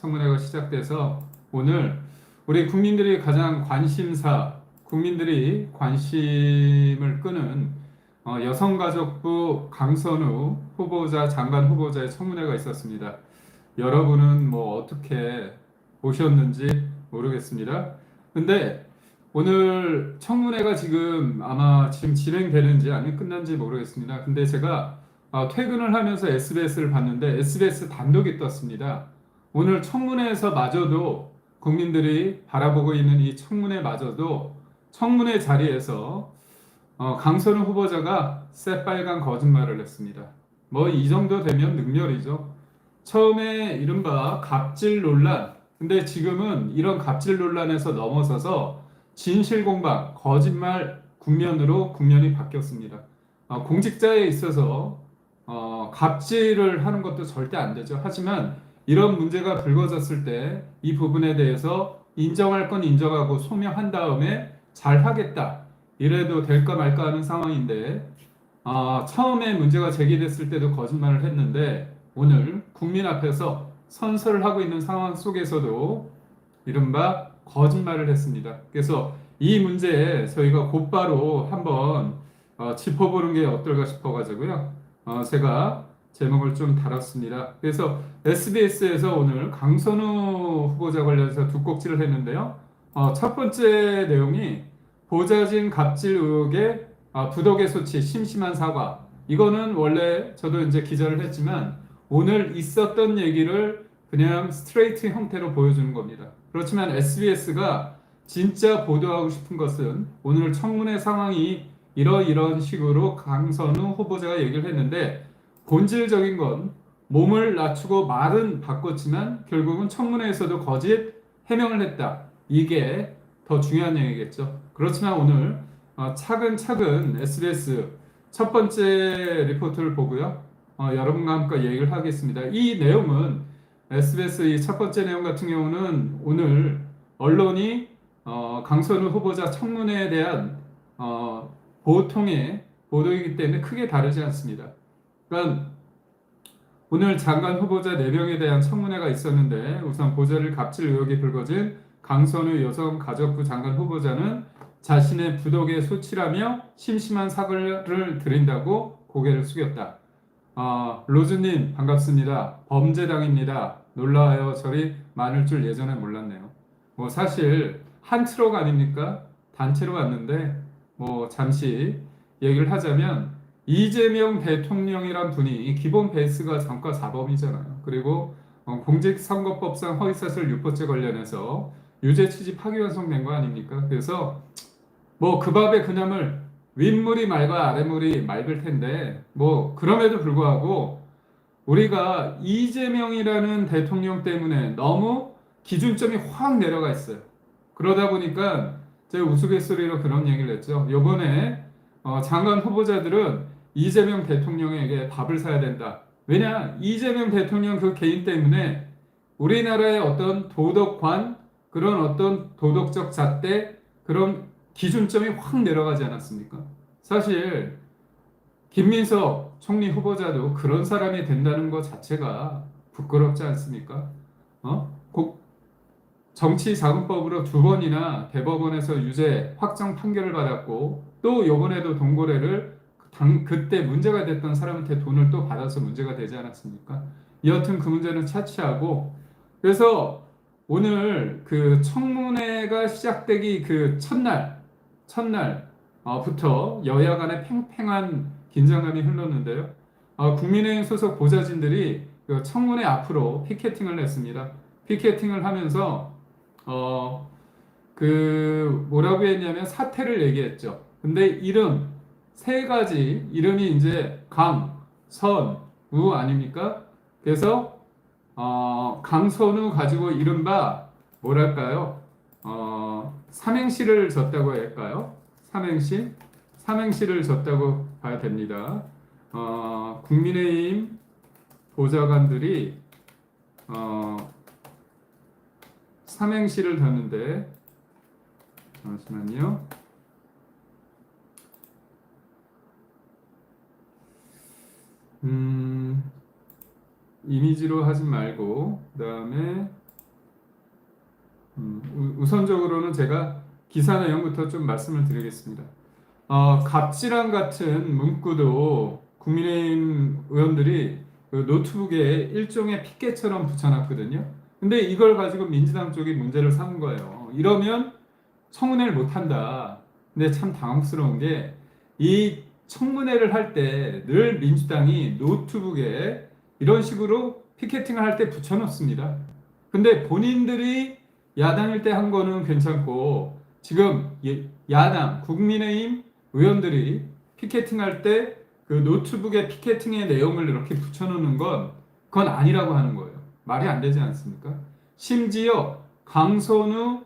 청문회가 시작돼서 오늘 우리 국민들이 가장 관심사, 국민들이 관심을 끄는 여성가족부 강선우 후보자, 장관 후보자의 청문회가 있었습니다. 여러분은 뭐 어떻게 보셨는지 모르겠습니다. 근데 오늘 청문회가 지금 아마 지금 진행되는지 아니면 끝난지 모르겠습니다. 근데 제가 퇴근을 하면서 SBS를 봤는데 SBS 단독이 떴습니다. 오늘 청문회에서 마저도 국민들이 바라보고 있는 이 청문회마저도 청문회 자리에서 강선우 후보자가 새빨간 거짓말을 했습니다. 뭐 이 정도 되면 능멸이죠. 처음에 이른바 갑질 논란, 근데 지금은 이런 갑질 논란에서 넘어서서 진실 공방, 거짓말 국면으로 국면이 바뀌었습니다. 공직자에 있어서 갑질을 하는 것도 절대 안 되죠. 하지만 이런 문제가 불거졌을 때 이 부분에 대해서 인정할 건 인정하고 소명한 다음에 잘 하겠다. 이래도 될까 말까 하는 상황인데 처음에 문제가 제기됐을 때도 거짓말을 했는데 오늘 국민 앞에서 선서를 하고 있는 상황 속에서도 이른바 거짓말을 했습니다. 그래서 이 문제에 저희가 곧바로 한번 짚어보는 게 어떨까 싶어가지고요. 제가 제목을 좀 달았습니다. 그래서 SBS에서 오늘 강선우 후보자 관련해서 두 꼭지를 했는데요. 첫 번째 내용이 보좌진 갑질 의혹의 부덕의 소치, 심심한 사과. 이거는 원래 저도 이제 기자를 했지만 오늘 있었던 얘기를 그냥 스트레이트 형태로 보여주는 겁니다. 그렇지만 SBS가 진짜 보도하고 싶은 것은 오늘 청문회 상황이 이런 식으로 강선우 후보자가 얘기를 했는데 본질적인 건 몸을 낮추고 말은 바꿨지만 결국은 청문회에서도 거짓 해명을 했다. 이게 더 중요한 얘기겠죠. 그렇지만 오늘 차근차근 SBS 첫 번째 리포트를 보고요. 여러분과 함께 얘기를 하겠습니다. 이 내용은 SBS 이 첫 번째 내용 같은 경우는 오늘 언론이 강선우 후보자 청문회에 대한 보통의 보도이기 때문에 크게 다르지 않습니다. 그러니까 오늘 장관 후보자 4명에 대한 청문회가 있었는데 우선 보좌를 갑질 의혹이 불거진 강선우 여성가족부 장관 후보자는 자신의 부덕에 소치라며 심심한 사과를 드린다고 고개를 숙였다. 로즈님 반갑습니다. 범죄당입니다. 놀라워요. 저리 많을 줄 예전에 몰랐네요. 뭐 사실 한 트럭 아닙니까? 단체로 왔는데 뭐 잠시 얘기를 하자면 이재명 대통령이란 분이 기본 베이스가 전과 사범이잖아요. 그리고 공직선거법상 허위사실 유포죄 관련해서 유죄 취지 파기환송된 거 아닙니까? 그래서 뭐 그 밥에 그냐물 윗물이 맑아 아랫물이 맑을 텐데 뭐 그럼에도 불구하고 우리가 이재명이라는 대통령 때문에 너무 기준점이 확 내려가 있어요. 그러다 보니까 제가 우스갯소리로 그런 얘기를 했죠. 요번에 장관 후보자들은 이재명 대통령에게 밥을 사야 된다. 왜냐? 이재명 대통령 그 개인 때문에 우리나라의 어떤 도덕관, 그런 어떤 도덕적 잣대, 그런 기준점이 확 내려가지 않았습니까? 사실 김민석 총리 후보자도 그런 사람이 된다는 것 자체가 부끄럽지 않습니까? 꼭 정치자금법으로 2번이나 대법원에서 유죄 확정 판결을 받았고 또 이번에도 동거래를 그때 문제가 됐던 사람한테 돈을 또 받아서 문제가 되지 않았습니까? 여하튼 그 문제는 차치하고 그래서 오늘 그 청문회가 시작되기 그 첫날부터 여야 간에 팽팽한 긴장감이 흘렀는데요. 국민의힘 소속 보좌진들이 그 청문회 앞으로 피켓팅을 했습니다. 피켓팅을 하면서 그 뭐라고 했냐면 사태를 얘기했죠. 근데 이름 세 가지 이름이 이제 강, 선, 우 아닙니까? 그래서 강선우 가지고 이른바 뭐랄까요? 삼행시를 졌다고 할까요? 삼행시를 졌다고 봐야 됩니다. 국민의힘 보좌관들이 삼행시를 졌는데 잠시만요. 이미지로 하지 말고 그 다음에 우선적으로는 제가 기사 내용부터 좀 말씀을 드리겠습니다. 갑질안 같은 문구도 국민의힘 의원들이 그 노트북에 일종의 피켓처럼 붙여놨거든요. 근데 이걸 가지고 민주당 쪽이 문제를 삼은 거예요. 이러면 청문회를 못한다. 근데 참 당혹스러운 게 이 청문회를 할 때 늘 민주당이 노트북에 이런 식으로 피켓팅을 할 때 붙여놓습니다. 근데 본인들이 야당일 때 한 거는 괜찮고 지금 야당 국민의힘 의원들이 피켓팅할 때 그 노트북에 피켓팅의 내용을 이렇게 붙여놓는 건 그건 아니라고 하는 거예요. 말이 안 되지 않습니까? 심지어 강선우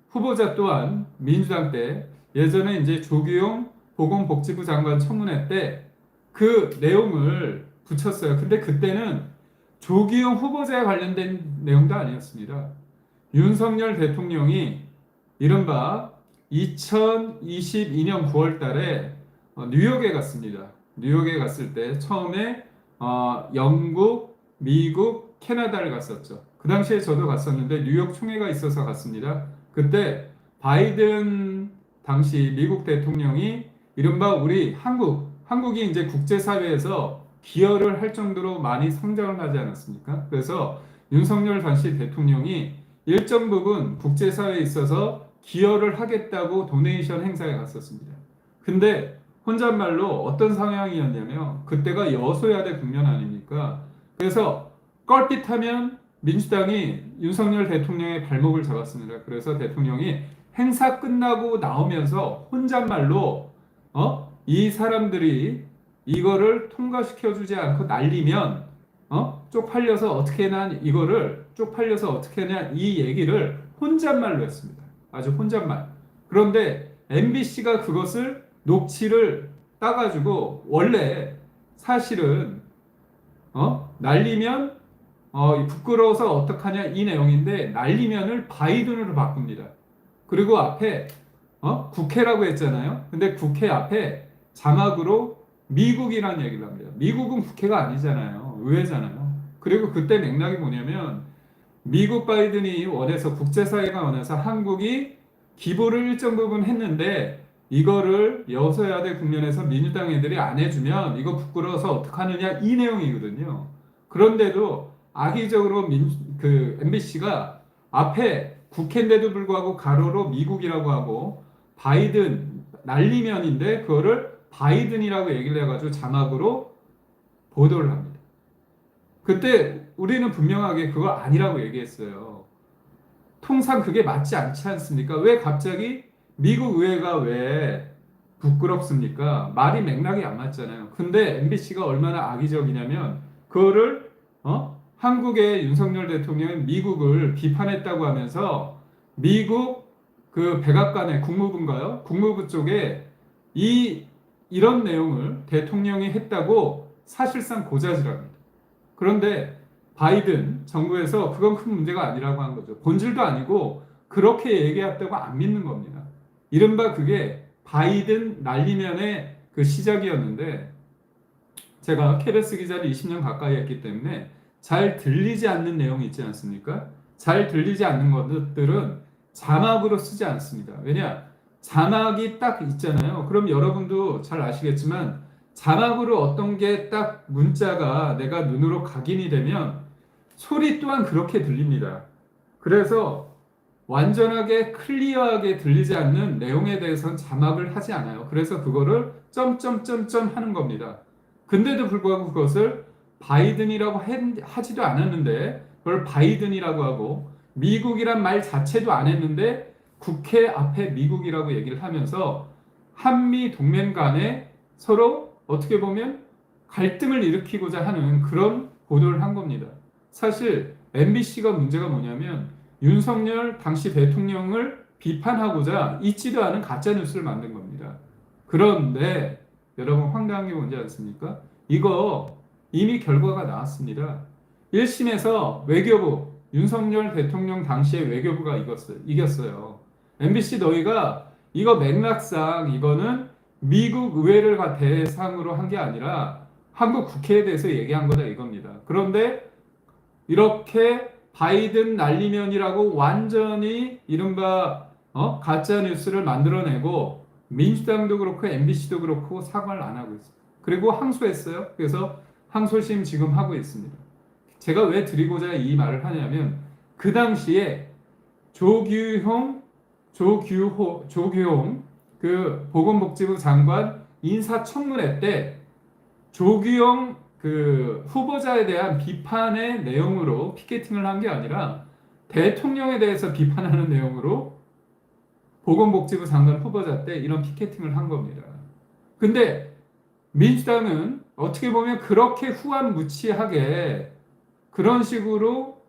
후보자 또한 민주당 때 예전에 이제 조규용 보건복지부 장관 청문회 때 그 내용을 붙였어요. 근데 그때는 조규용 후보자에 관련된 내용도 아니었습니다. 윤석열 대통령이 이른바 2022년 9월 달에 뉴욕에 갔습니다. 뉴욕에 갔을 때 처음에 영국, 미국, 캐나다를 갔었죠. 그 당시에 저도 갔었는데 뉴욕 총회가 있어서 갔습니다. 그때 바이든 당시 미국 대통령이 이른바 우리 한국이 이제 국제사회에서 기여를 할 정도로 많이 성장을 하지 않았습니까? 그래서 윤석열 당시 대통령이 일정 부분 국제사회에 있어서 기여를 하겠다고 도네이션 행사에 갔었습니다. 근데 혼잣말로 어떤 상황이었냐면 그때가 여소야대 국면 아닙니까? 그래서 껄핏하면 민주당이 윤석열 대통령의 발목을 잡았습니다. 그래서 대통령이 행사 끝나고 나오면서 혼잣말로 이 사람들이 이거를 통과시켜주지 않고 날리면 쪽팔려서 어떻게 하냐 이거를 쪽팔려서 어떻게 하냐 이 얘기를 혼잣말로 했습니다. 아주 혼잣말. 그런데 MBC가 그것을 녹취를 따가지고 원래 사실은 날리면 부끄러워서 어떡하냐 이 내용인데 날리면을 바이든으로 바꿉니다. 그리고 앞에 국회라고 했잖아요. 근데 국회 앞에 자막으로 미국이라는 얘기를 합니다. 미국은 국회가 아니잖아요. 의회잖아요. 그리고 그때 맥락이 뭐냐면 미국 바이든이 원해서 국제사회가 원해서 한국이 기부를 일정 부분 했는데 이거를 여서야대 국면에서 민주당 애들이 안 해주면 이거 부끄러워서 어떡하느냐 이 내용이거든요. 그런데도 악의적으로 MBC가 앞에 국회인데도 불구하고 가로로 미국이라고 하고 바이든 날리면인데 그거를 바이든이라고 얘기를 해가지고 자막으로 보도를 합니다. 그때 우리는 분명하게 그거 아니라고 얘기했어요. 통상 그게 맞지 않지 않습니까? 왜 갑자기 미국 의회가 왜 부끄럽습니까? 말이 맥락이 안 맞잖아요. 근데 MBC가 얼마나 악의적이냐면 그거를 한국의 윤석열 대통령이 미국을 비판했다고 하면서 미국 그 백악관의 국무부인가요? 국무부 쪽에 이런 내용을 대통령이 했다고 사실상 고자질합니다. 그런데 바이든 정부에서 그건 큰 문제가 아니라고 한 거죠. 본질도 아니고 그렇게 얘기했다고 안 믿는 겁니다. 이른바 그게 바이든 날리면의 그 시작이었는데 제가 KBS 기자를 20년 가까이 했기 때문에 잘 들리지 않는 내용이 있지 않습니까? 잘 들리지 않는 것들은 자막으로 쓰지 않습니다. 왜냐? 자막이 딱 있잖아요. 그럼 여러분도 잘 아시겠지만 자막으로 어떤 게 딱 문자가 내가 눈으로 각인이 되면 소리 또한 그렇게 들립니다. 그래서 완전하게 클리어하게 들리지 않는 내용에 대해서는 자막을 하지 않아요. 그래서 그거를 점점점점 하는 겁니다. 근데도 불구하고 그것을 바이든이라고 하지도 않았는데 그걸 바이든이라고 하고 미국이란 말 자체도 안 했는데 국회 앞에 미국이라고 얘기를 하면서 한미 동맹 간에 서로 어떻게 보면 갈등을 일으키고자 하는 그런 보도를 한 겁니다. 사실 MBC가 문제가 뭐냐면 윤석열 당시 대통령을 비판하고자 있지도 않은 가짜뉴스를 만든 겁니다. 그런데 여러분 황당한 게 뭔지 아십니까? 이거 이미 결과가 나왔습니다. 1심에서 외교부, 윤석열 대통령 당시의 외교부가 이겼어요. MBC 너희가 이거 맥락상 이거는 미국 의회를 대상으로 한 게 아니라 한국 국회에 대해서 얘기한 거다 이겁니다. 그런데 이렇게 바이든 날리면이라고 완전히 이른바 가짜 뉴스를 만들어내고 민주당도 그렇고 MBC도 그렇고 사과를 안 하고 있어요. 그리고 항소했어요. 그래서 항소심 지금 하고 있습니다. 제가 왜 드리고자 이 말을 하냐면 그 당시에 조규홍 그 보건복지부 장관 인사청문회 때 조규영 그 후보자에 대한 비판의 내용으로 피켓팅을 한 게 아니라 대통령에 대해서 비판하는 내용으로 보건복지부 장관 후보자 때 이런 피켓팅을 한 겁니다. 근데 민주당은 어떻게 보면 그렇게 후안무치하게 그런 식으로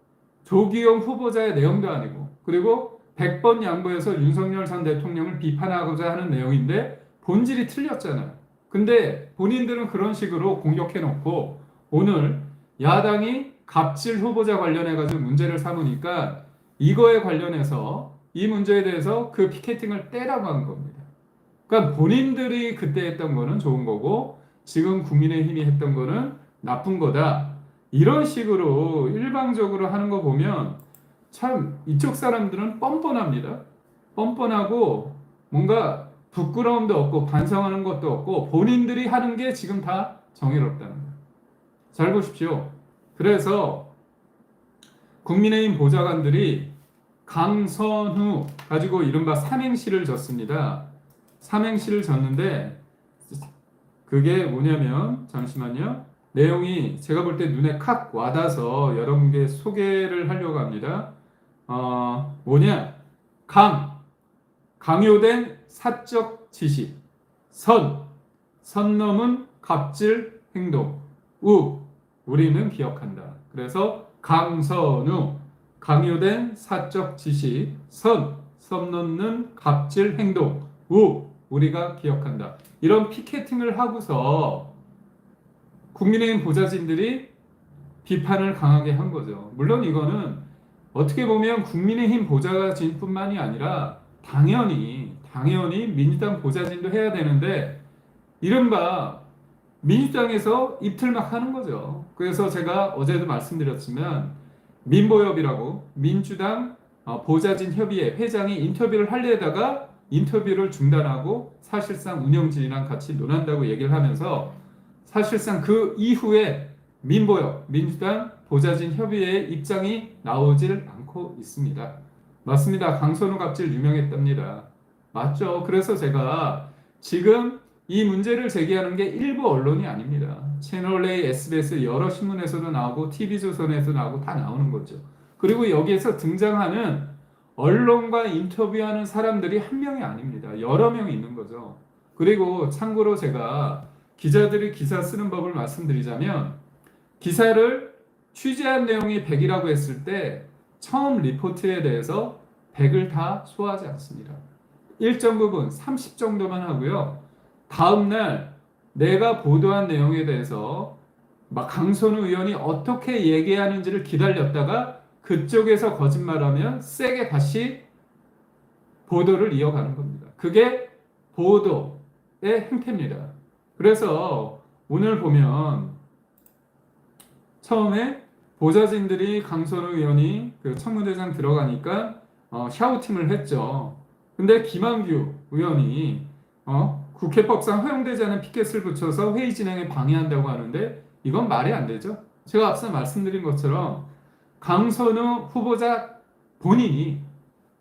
조기용 후보자의 내용도 아니고 그리고 100번 양보해서 윤석열 전 대통령을 비판하고자 하는 내용인데 본질이 틀렸잖아요. 근데 본인들은 그런 식으로 공격해놓고 오늘 야당이 갑질 후보자 관련해가지고 문제를 삼으니까 이거에 관련해서 이 문제에 대해서 그 피켓팅을 떼라고 한 겁니다. 그러니까 본인들이 그때 했던 거는 좋은 거고 지금 국민의힘이 했던 거는 나쁜 거다. 이런 식으로 일방적으로 하는 거 보면 참 이쪽 사람들은 뻔뻔합니다. 뻔뻔하고 뭔가 부끄러움도 없고 반성하는 것도 없고 본인들이 하는 게 지금 다 정의롭다는 거예요. 잘 보십시오. 그래서 국민의힘 보좌관들이 강선우 가지고 이른바 삼행시를 졌습니다. 삼행시를 졌는데 그게 뭐냐면 잠시만요. 내용이 제가 볼 때 눈에 칵 와닿아서 여러분께 소개를 하려고 합니다. 뭐냐? 강요된 사적 지시. 선 넘은 갑질 행동. 우리는 기억한다. 그래서 강선우, 강요된 사적 지시. 선 넘는 갑질 행동. 우리가 기억한다. 이런 피켓팅을 하고서 국민의힘 보좌진들이 비판을 강하게 한 거죠. 물론 이거는 어떻게 보면 국민의힘 보좌진뿐만이 아니라 당연히 민주당 보좌진도 해야 되는데 이른바 민주당에서 입틀막 하는 거죠. 그래서 제가 어제도 말씀드렸지만 민보협이라고 민주당 보좌진 협의회 회장이 인터뷰를 하려다가 인터뷰를 중단하고 사실상 운영진이랑 같이 논한다고 얘기를 하면서 사실상 그 이후에 민보협, 민주당 보좌진 협의회의 입장이 나오질 않고 있습니다. 맞습니다. 강선우 갑질 유명했답니다. 맞죠. 그래서 제가 지금 이 문제를 제기하는 게 일부 언론이 아닙니다. 채널A, SBS 여러 신문에서도 나오고 TV조선에서 나오고 다 나오는 거죠. 그리고 여기에서 등장하는 언론과 인터뷰하는 사람들이 한 명이 아닙니다. 여러 명이 있는 거죠. 그리고 참고로 제가 기자들이 기사 쓰는 법을 말씀드리자면 기사를 취재한 내용이 100이라고 했을 때 처음 리포트에 대해서 100을 다 소화하지 않습니다. 일정 부분 30 정도만 하고요. 다음날 내가 보도한 내용에 대해서 막 강선우 의원이 어떻게 얘기하는지를 기다렸다가 그쪽에서 거짓말하면 세게 다시 보도를 이어가는 겁니다. 그게 보도의 행태입니다. 그래서 오늘 보면 처음에 보좌진들이 강선우 의원이 그 청문회장 들어가니까 샤우팅을 했죠. 근데 김한규 의원이 국회법상 허용되지 않은 피켓을 붙여서 회의 진행에 방해한다고 하는데 이건 말이 안 되죠. 제가 앞서 말씀드린 것처럼 강선우 후보자 본인이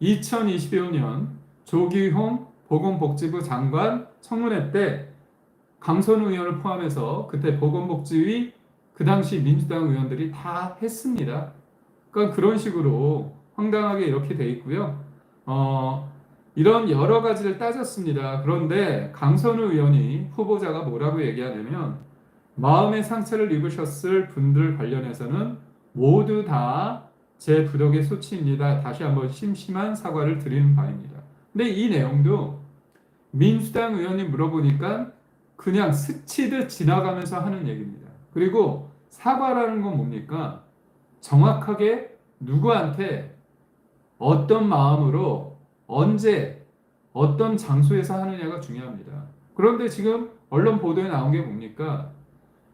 2025년 조기홍 보건복지부 장관 청문회 때 강선우 의원을 포함해서 그때 보건복지위 그 당시 민주당 의원들이 다 했습니다. 그러니까 그런 식으로 황당하게 이렇게 돼 있고요. 이런 여러 가지를 따졌습니다. 그런데 강선우 의원이 후보자가 뭐라고 얘기하냐면 마음의 상처를 입으셨을 분들 관련해서는 모두 다 제 부덕의 소치입니다. 다시 한번 심심한 사과를 드리는 바입니다. 근데 이 내용도 민주당 의원이 물어보니까 그냥 스치듯 지나가면서 하는 얘기입니다. 그리고 사과라는 건 뭡니까? 정확하게 누구한테 어떤 마음으로 언제 어떤 장소에서 하느냐가 중요합니다. 그런데 지금 언론 보도에 나온 게 뭡니까?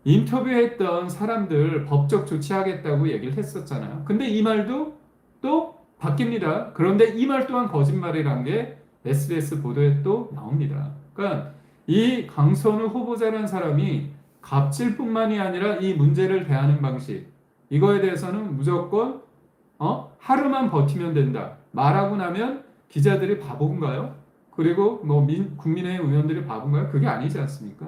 인터뷰했던 사람들 법적 조치하겠다고 얘기를 했었잖아요. 근데 이 말도 또 바뀝니다. 그런데 이 말 또한 거짓말이란 게 SBS 보도에 또 나옵니다. 그러니까 이 강선우 후보자라는 사람이 갑질뿐만이 아니라 이 문제를 대하는 방식, 이거에 대해서는 무조건 하루만 버티면 된다 말하고 나면 기자들이 바본가요? 그리고 뭐 국민의힘 의원들이 바본가요? 그게 아니지 않습니까?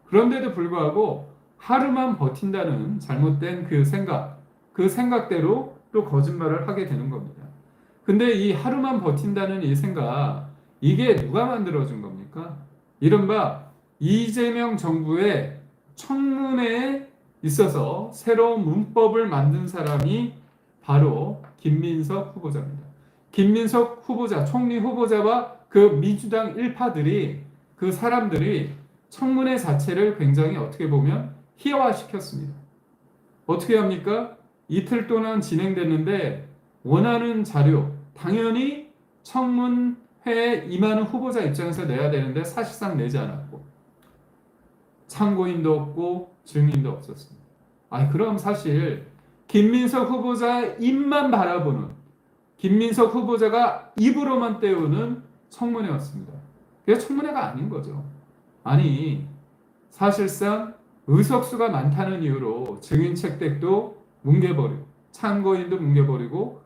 그런데도 불구하고 하루만 버틴다는 잘못된 그 생각대로 또 거짓말을 하게 되는 겁니다. 근데 이 하루만 버틴다는 이 생각, 이게 누가 만들어준 겁니까? 이른바 이재명 정부의 청문회에 있어서 새로운 문법을 만든 사람이 바로 김민석 후보자입니다. 김민석 후보자, 총리 후보자와 그 민주당 일파들이, 그 사람들이 청문회 자체를 굉장히 어떻게 보면 희화화시켰습니다. 어떻게 합니까? 이틀 동안 진행됐는데 원하는 자료, 당연히 청문회에 임하는 후보자 입장에서 내야 되는데 사실상 내지 않았고, 참고인도 없고 증인도 없었습니다. 그럼 사실 김민석 후보자 입만 바라보는, 김민석 후보자가 입으로만 때우는 청문회였습니다. 그게 청문회가 아닌 거죠. 아니, 사실상 의석수가 많다는 이유로 증인 채택도 뭉개버리고 참고인도 뭉개버리고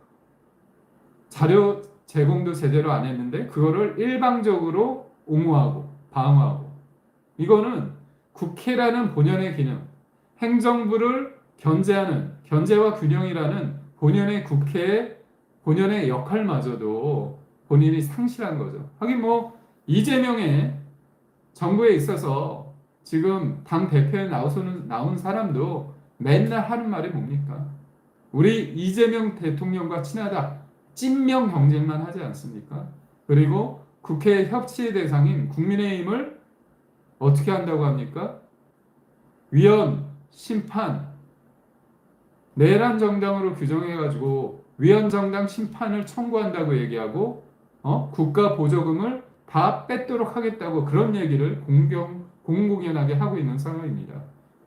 자료 제공도 제대로 안 했는데 그거를 일방적으로 옹호하고 방어하고, 이거는 국회라는 본연의 기능, 행정부를 견제하는, 견제와 균형이라는 본연의 국회의 본연의 역할마저도 본인이 상실한 거죠. 하긴 뭐 이재명의 정부에 있어서 지금 당 대표에 나온 사람도 맨날 하는 말이 뭡니까? 우리 이재명 대통령과 친하다. 찐명 경쟁만 하지 않습니까? 그리고 국회 협치의 대상인 국민의힘을 어떻게 한다고 합니까? 위헌, 심판, 내란 정당으로 규정해가지고 위헌 정당 심판을 청구한다고 얘기하고, 국가 보조금을 다 뺏도록 하겠다고 그런 얘기를 공공연하게 하고 있는 상황입니다.